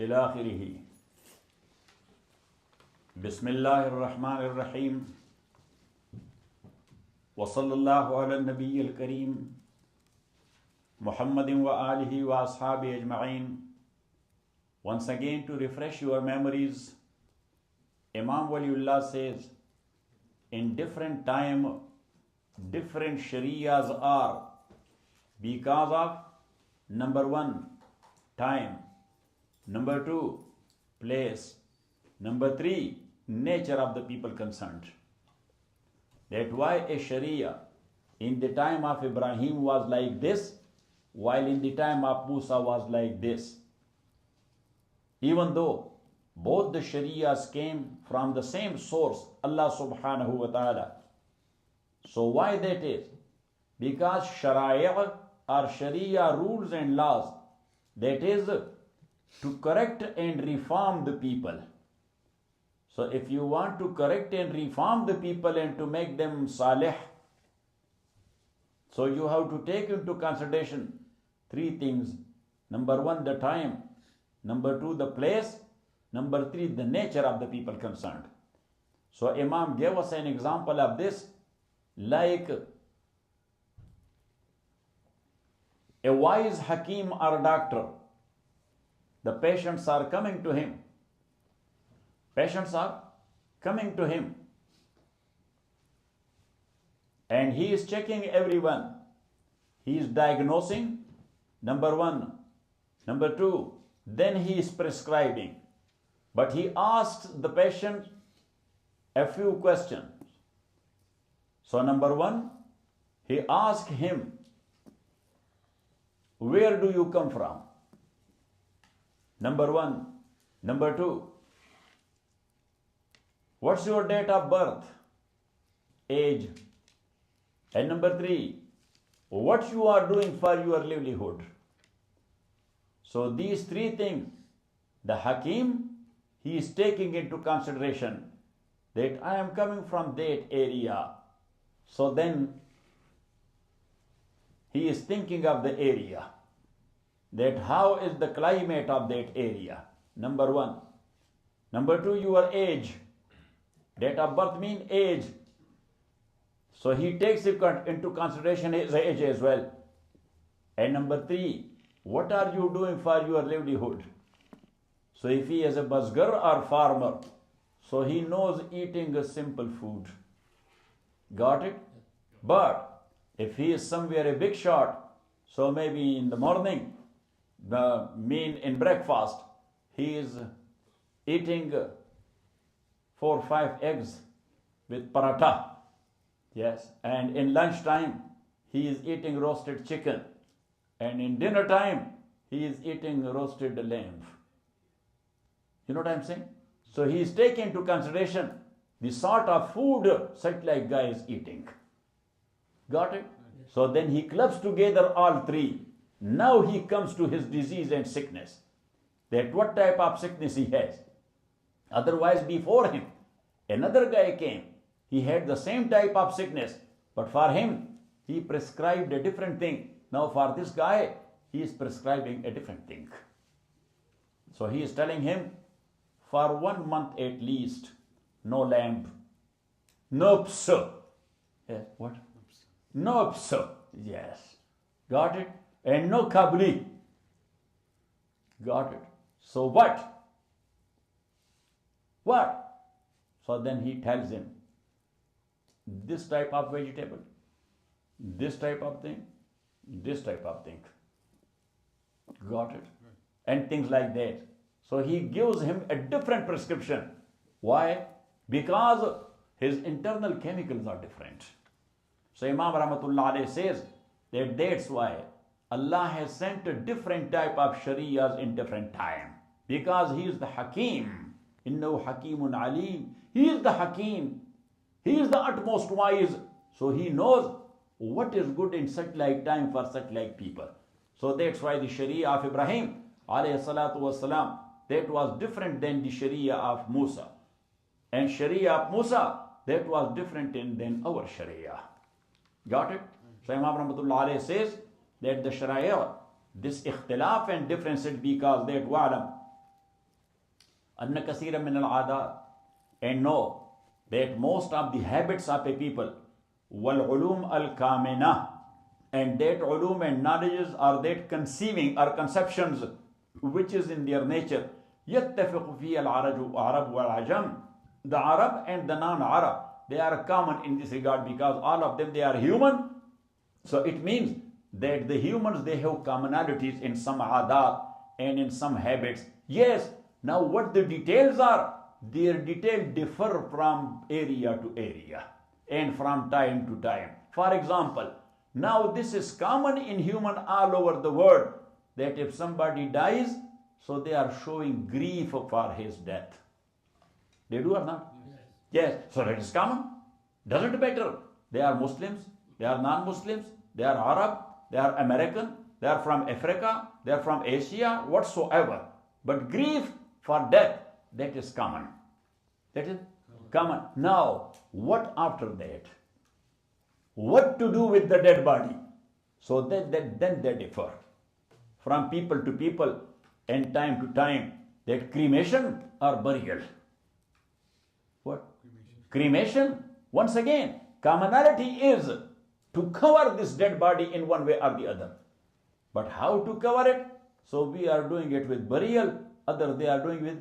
إلى آخره. بسم الله الرحمن الرحيم وصلى الله على النبي الكريم محمد وآله وأصحابه أجمعين. Once again, to refresh your memories, Imam Waliullah says, in different time, different Shariahs are because of number one, time, number two, place, number three, nature of the people concerned. That's why a Sharia in the time of Ibrahim was like this, while in the time of Musa was like this. Even though both the Shariahs came from the same source, Allah subhanahu wa ta'ala. So why that is? Because Shara'i' or Sharia rules and laws, that is to correct and reform the people. So if you want to correct and reform the people and to make them salih, so you have to take into consideration three things. Number one, the time. Number two, the place. Number three, the nature of the people concerned. So Imam gave us an example of this, like a wise Hakim or doctor. The patients are coming to him. Patients are coming to him. And he is checking everyone. He is diagnosing, number one. Number two, then he is prescribing. But he asked the patient a few questions. So number one, he asked him, where do you come from? Number one. Number two, what's your date of birth, age? And number three, what you are doing for your livelihood? So these three things, the Hakim, he is taking into consideration that I am coming from that area. So then he is thinking of the area, that how is the climate of that area, number one. Number two, your age. Date of birth means age. So he takes into consideration his age as well. And number three, what are you doing for your livelihood? So if he is a basgar or farmer, so he knows eating a simple food. Got it? But if he is somewhere a big shot, so maybe in the morning, in breakfast, he is eating 4 or 5 eggs with paratha. Yes. And in lunchtime, he is eating roasted chicken. And in dinner time, he is eating roasted lamb. You know what I'm saying? So he is taking into consideration the sort of food such like guy is eating. Got it? So then he clubs together all three. Now he comes to his disease and sickness. That what type of sickness he has. Otherwise before him, another guy came. He had the same type of sickness. But for him, he prescribed a different thing. Now for this guy, he is prescribing a different thing. So he is telling him, for 1 month at least, no lamb, no pso. Yes, what? No pso. Yes. Got it? And no kabli. Got it? So what? What? So then he tells him, this type of vegetable, this type of thing, this type of thing. Got it? And things like that. So he gives him a different prescription. Why? Because his internal chemicals are different. So Imam Rahmatullah alayhi says that that's why Allah has sent a different type of Shariahs in different time. Because he is the Hakim. Innahu Hakimun Alim. He is the Hakim. He is the utmost wise. So he knows what is good in such like time for such like people. So that's why the Sharia of Ibrahim alayhi salatu wasalam, that was different than the Sharia of Musa. And Sharia of Musa, that was different than our Sharia. Got it? So Imam Rahmatullah alayhi says that the Sharia this ikhtilaf and differences because that wa'lam anna kaseeran min al-'adat, and know that most of the habits of a people wal ulum al-kamina, and that ulum and knowledges are that conceiving or conceptions which is in their nature. يتفق فيه العرب والعجم, the Arab and the non-Arab, they are common in this regard because all of them, they are human. So it means that the humans, they have commonalities in some adat and in some habits. Yes, now what the details are, their details differ from area to area and from time to time. For example, now this is common in human all over the world, that if somebody dies, so they are showing grief for his death. They do or not? Yes. So that is common. Doesn't matter. They are Muslims, they are non-Muslims, they are Arab, they are American, they are from Africa, they are from Asia, whatsoever. But grief for death, that is common. That is common. Now, what after that? What to do with the dead body? So then they differ from people to people and time to time. That cremation or burial? What? Cremation. Once again, commonality is to cover this dead body in one way or the other. But how to cover it? So we are doing it with burial, others they are doing with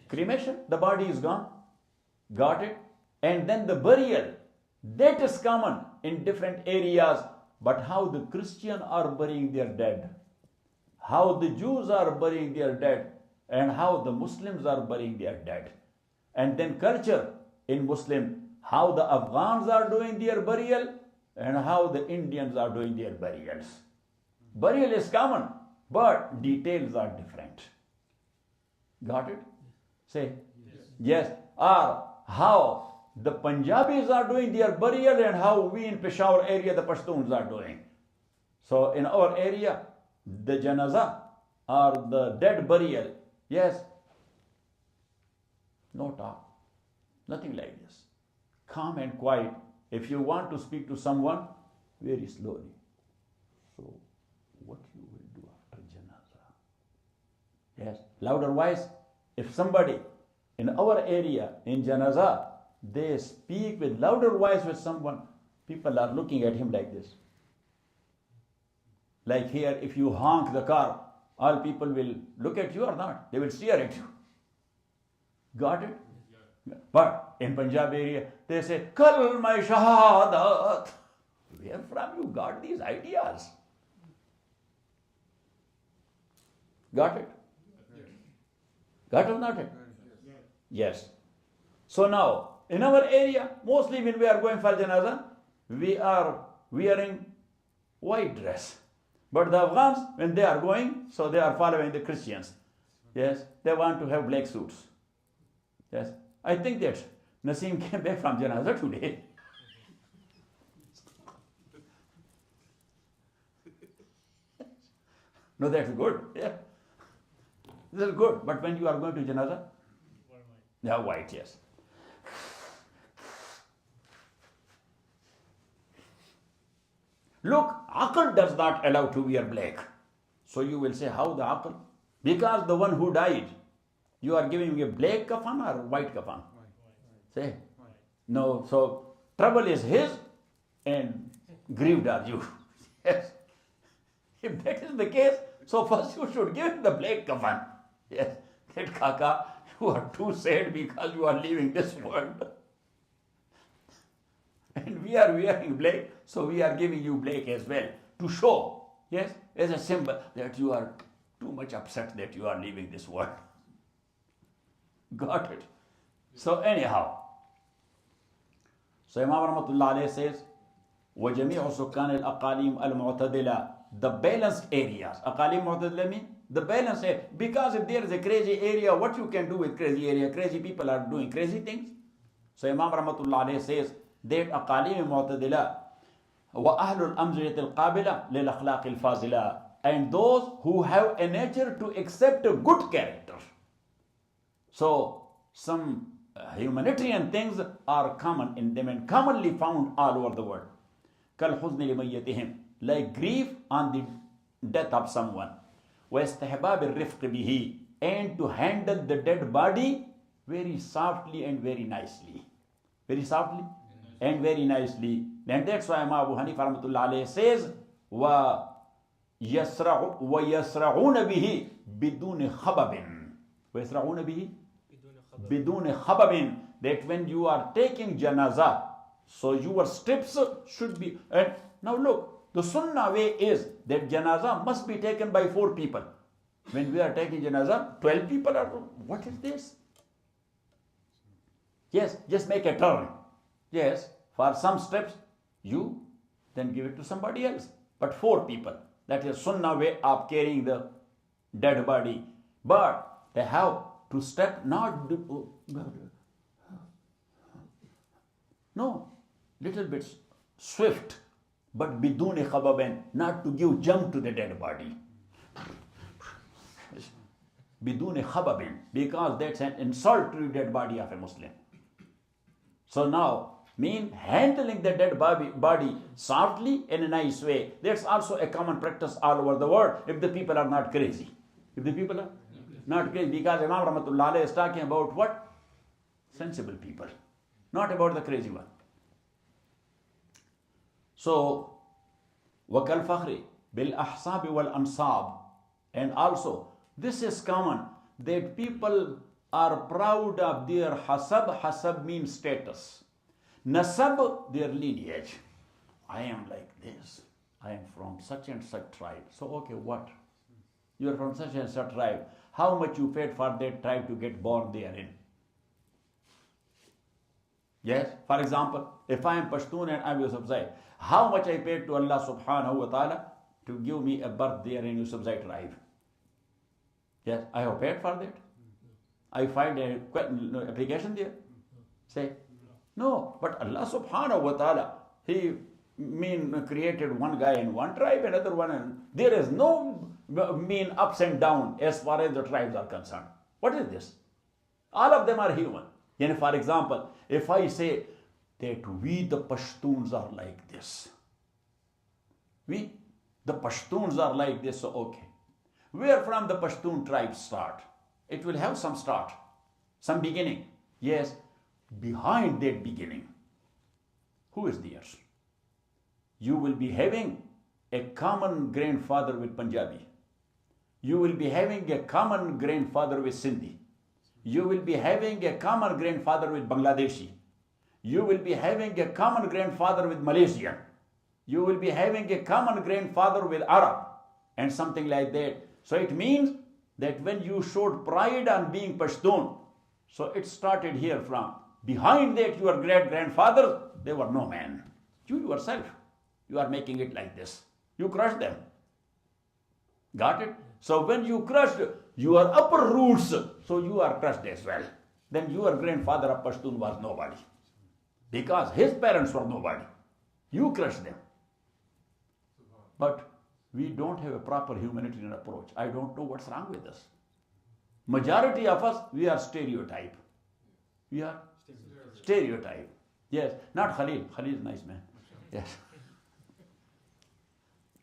cremation. The body is gone. Got it? And then the burial, that is common in different areas. But how the Christians are burying their dead, how the Jews are burying their dead, and how the Muslims are burying their dead. And then culture in Muslim, how the Afghans are doing their burial and how the Indians are doing their burials. Burial is common, but details are different. Got it? Say yes. Or how the Punjabis are doing their burial and how we in Peshawar area, the Pashtuns are doing. So in our area, the janaza or the dead burial, yes, no talk, nothing like this. Calm and quiet. If you want to speak to someone, very slowly. So, what you will do after janaza? Yes, louder voice. If somebody in our area, in janaza, they speak with louder voice with someone, people are looking at him like this. Like here, if you honk the car, all people will look at you or not. They will stare at you. Got it? But in Punjab area, they say, Kal my shahadat. Where from you got these ideas? Got it? Got it or not it? Yes. So now, in our area, mostly when we are going for janaza, we are wearing white dress. But the Afghans, when they are going, so they are following the Christians. Yes, they want to have black suits. Yes, I think that Naseem came back from janaza today. No, that's good. Yeah, this is good. But when you are going to janaza, yeah, white, yes. Look, aql does not allow to wear black. So you will say, how the aql? Because the one who died, you are giving a black kafan or white kafan? Say, no, so trouble is his and grieved are you. Yes. If that is the case, so first you should give him the black kafan. Yes, that kaka, you are too sad because you are leaving this world. And we are wearing black, so we are giving you black as well to show, yes, as a symbol that you are too much upset that you are leaving this world. Got it? So anyhow, so Imam Rahmatullah Alayhi says, وَجَمِيعُ سُكَّانِ الْأَقَالِيمِ الْمُعْتَدِلَةِ, the balanced areas. Aqalim mu'tadila mean the balanced area. Because if there is a crazy area, what you can do with crazy area? Crazy people are doing crazy things. So Imam Rahmatullah Alayhi says that Aqalim mu'tadila وَأَهْلُ الْأَمْزِلَةِ الْقَابِلَةِ لِلْأَخْلَاقِ الْفَاضِلَةِ, and those who have a nature to accept a good character. So some humanitarian things are common in them and commonly found all over the world. كَالْحُزْنِ لِمَيَّتِهِمْ, like grief on the death of someone. وَإِسْتِحْبَابِ الرِّفْقِ بِهِ, and to handle the dead body very softly and very nicely. Very softly and very nicely. And that's why Imam Abu Hanifa rahmatullah alayhi says, وَيَسْرَعُونَ بِهِ بِدُونِ خَبَبٍ. وَيَسْرَعُونَ بِهِ بِدُونِ خَبَبٍ. That when you are taking janazah, so your steps should be. And now look, the sunnah way is that janazah must be taken by 4 people. When we are taking janazah, 12 people are. What is this? Yes, just make a turn. Yes, for some steps, you then give it to somebody else. But 4 people. That is sunnah way of carrying the dead body. But they have to step not. No, little bit swift, but bidune khababen, not to give jump to the dead body. Bidune khababin, because that's an insult to the dead body of a Muslim. So now, handling the dead body softly in a nice way, that's also a common practice all over the world if the people are not crazy. If the people are not crazy, because Imam Rahmatullah is talking about what? Sensible people, not about the crazy one. So, وَكَالْ فَخْرِ بِالْأَحْصَابِ وَالْأَنْصَابِ, and also this is common that people are proud of their hasab. Hasab means status. Nasab, their lineage. I am like this. I am from such and such tribe. So okay, what? You are from such and such tribe. How much you paid for that tribe to get born therein? Yes, for example, if I am Pashtun and I am Yusufzai, how much I paid to Allah subhanahu wa ta'ala to give me a birth there in Yusufzai tribe? Yes, I have paid for that. I filed an application there. Say, no, but Allah subhanahu wa ta'ala, He created one guy in one tribe, another one, and there is no ups and downs as far as the tribes are concerned. What is this? All of them are human. And for example, if I say that we the Pashtuns are like this, the Pashtuns are like this, so okay. Where from the Pashtun tribe start? It will have some start, some beginning. Yes, behind that beginning, who is theirs? You will be having a common grandfather with Punjabi. You will be having a common grandfather with Sindhi. You will be having a common grandfather with Bangladeshi. You will be having a common grandfather with Malaysian. You will be having a common grandfather with Arab, and something like that. So it means that when you showed pride on being Pashtun, so it started here from. Behind that, your great-grandfathers, they were no man. You yourself, you are making it like this. You crushed them. Got it? So when you crushed your upper roots, so you are crushed as well. Then your grandfather of Pashtun was nobody. Because his parents were nobody. You crushed them. But we don't have a proper humanitarian approach. I don't know what's wrong with us. Majority of us, we are stereotype. We are stereotype. Yes, not Khalil. Khalil is nice man. Yes.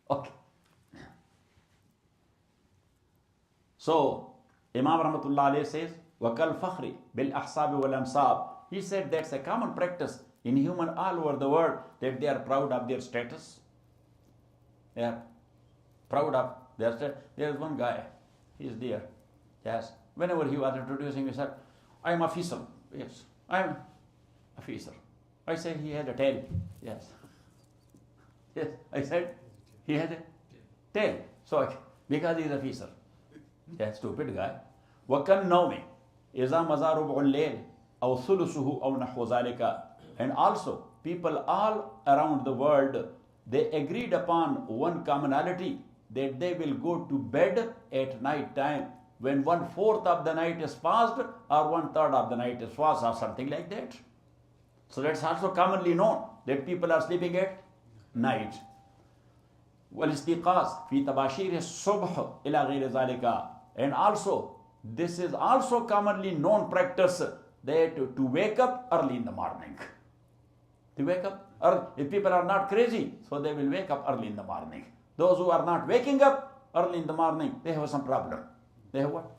Okay. So, Imam Rahmatullah alayhi says, وَكَالْ فَخْرِ بِالْأَحْصَابِ وَالْأَنْصَابِ. He said that's a common practice in human all over the world, that they are proud of their status. They are proud of their status. There is one guy, he is there. Yes. Whenever he was introducing himself, I am a officer. Yes, I am a officer. I said he had a tail. Yes. Yes, I said he had a tail. So, because he is a officer. Yeah, stupid guy. وَكَنْ نَوْمِ إِذَا مَزَارُ بُعُلَّيْلِ أَوْ ثُلُسُهُ أَوْ نَحْوَ ذَلِكَ. And also, people all around the world, they agreed upon one commonality, that they will go to bed at night time when 1/4 of the night is passed or 1/3 of the night is passed or something like that. So that's also commonly known that people are sleeping at night. وَالْإِسْتِيقَاظ فِي تَبَاشِيرِ الصُّبْحِ إِلَى غَيْرِ ذَلِكَ. And also, this is also commonly known practice, that to wake up early in the morning. To wake up early. If people are not crazy, so they will wake up early in the morning. Those who are not waking up, early in the morning, they have some problem. They have what?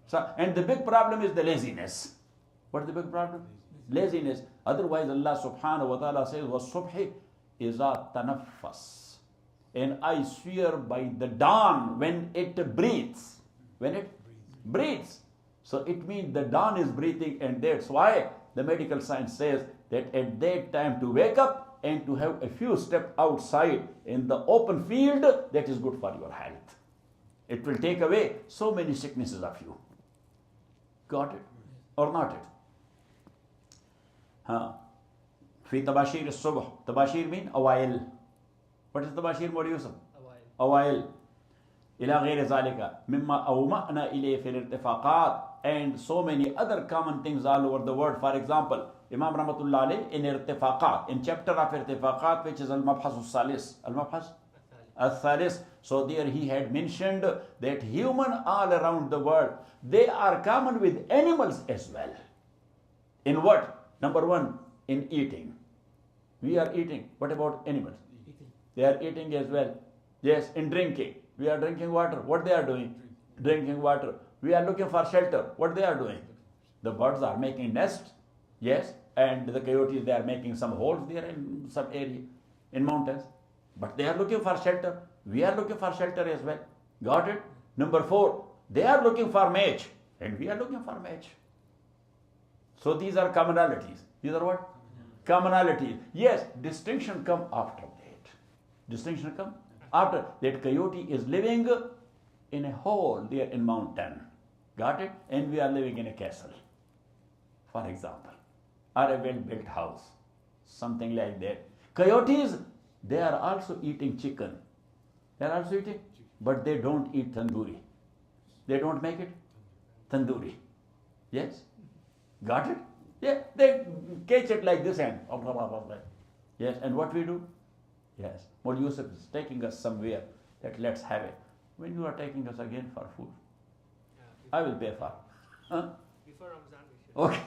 So, and the big problem is the laziness. What is the big problem? Laziness. Otherwise, Allah subhanahu wa ta'ala says, وَالصُّبْحِ إِذَا تَنَفَّسْ. And I swear by the dawn when it breathes. When it breathes. So it means the dawn is breathing, and that's why the medical science says that at that time to wake up and to have a few steps outside in the open field, that is good for your health. It will take away so many sicknesses of you. Got it? Or not it? في تباشير الصبح. تباشير mean awhile. What is تباشير more Yusuf? Awhile. إلى غير ذلك مما أومأنا إليه في الارتفاقات, and so many other common things all over the world. For example, Imam Rahmatullah alayh in irtifaqat, in chapter of irtifaqat, which is al-mabhas al-salis, al-mabhas al-salis. So there he had mentioned that human all around the world, they are common with animals as well. In what? Number one, in eating. We are eating. What about animals? They are eating as well. Yes, in drinking. We are drinking water. What they are doing? Drinking water. We are looking for shelter. What they are doing? The birds are making nests. Yes, and the coyotes, they are making some holes there in some area, in mountains. But they are looking for shelter. We are looking for shelter as well. Got it? Number 4, they are looking for match, and we are looking for match. So these are commonalities. These are what? Commonalities. Yes, distinction come after that. Distinction come after that. Coyote is living in a hole there in mountain. Got it? And we are living in a castle, for example, or a well-built house, something like that. Coyotes, they are also eating chicken. They are also eating, but they don't eat tandoori. They don't make it tandoori. Yes? Got it? Yeah, they catch it like this and yes, and what we do? Yes, Modi Yusuf is taking us somewhere that let's have it. When you are taking us again for food, I will pay for. Huh? Before Ramadan, we should. Okay.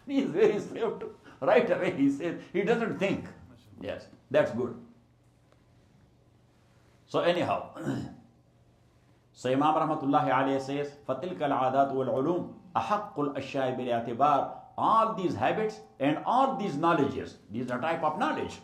He is very swift. Right away he says, he doesn't think. Yes, that's good. So anyhow, so Imam Rahmatullahi alayhi says, فَتِلْكَ الْعَادَاتُ وَالْعُلُومُ أَحَقُّ الْأَشْيَاءِ بِالْاعْتِبَارِ. All these habits and all these knowledges, these are type of knowledge.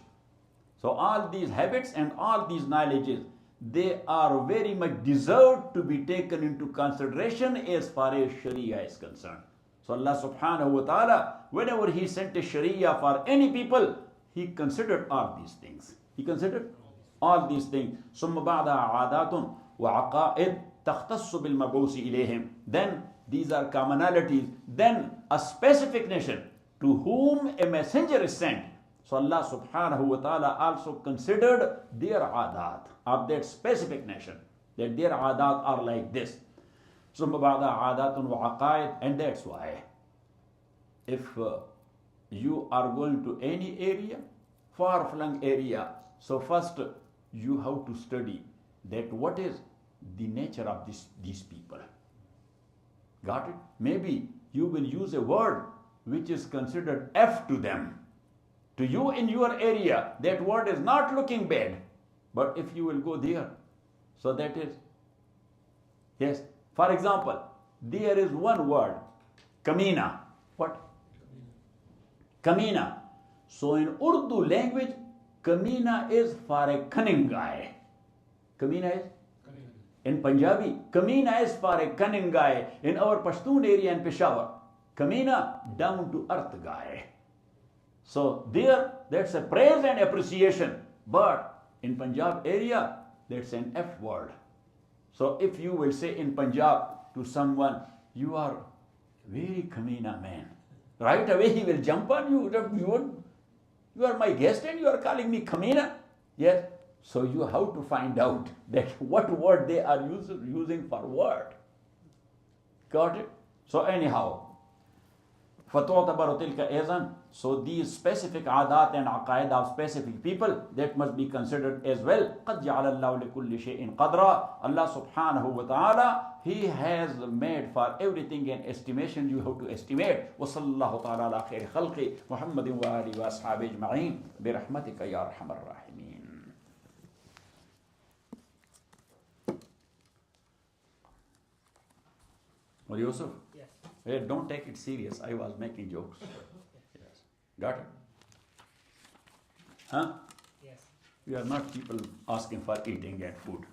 So all these habits and all these knowledges, they are very much deserved to be taken into consideration as far as Sharia is concerned. So Allah subhanahu wa ta'ala, whenever He sent a Sharia for any people, He considered all these things. He considered all these things. ثُمَّ بَعْدَهَا عَادَاتٌ وَعَقَائِدٌ تَخْتَصُّ بِالْمَبْعُوثِ إِلَيْهِمْ. Then these are commonalities. Then a specific nation to whom a messenger is sent. So Allah subhanahu wa ta'ala also considered their aadat of that specific nation, that their aadat are like this. ثُمَّ بَعْدَهَا عَادَاتٌ وَعَقَائِدٌ. And that's why if you are going to any area, far-flung area, so first you have to study that what is the nature of these people. Got it? Maybe you will use a word which is considered F to them. To you in your area, that word is not looking bad. But if you will go there, so that is, yes. For example, there is one word, kamina. What? Kamina. So in Urdu language, kamina is for a cunning guy. Kamina is? In Punjabi, kamina is for a cunning guy. In our Pashtun area in Peshawar, kamina, down to earth guy. So there, that's a praise and appreciation. But in Punjab area, that's an F word. So if you will say in Punjab to someone, you are very kamina man, right away he will jump on you. You are my guest and you are calling me kamina? Yes. So you have to find out that what word they are using for word. Got it? So anyhow, فَتُعْتَبَرُ تِلْكَ أَيْضًا. So these specific aadat and aqaid of specific people, that must be considered as well. قَدْ جَعَلَ اللَّهُ لِكُلِّ شَيْءٍ قَدْرًا. Allah subhanahu wa ta'ala, He has made for everything an estimation. You have to estimate. وَصَلَّى اللَّهُ تَعَالَى عَلَى خَيْرِ خَلْقِ مُحَمَّدٍ وَآلِهِ وَأَصْحَابِهِ أَجْمَعِينَ بِرَحْمَتِكَ يَا أَرْحَمَ الرَّاحِمِينَ. Or Yusuf? Yes. Hey, don't take it serious. I was making jokes. Yes. Got it? Huh? Yes. We are not people asking for eating and food.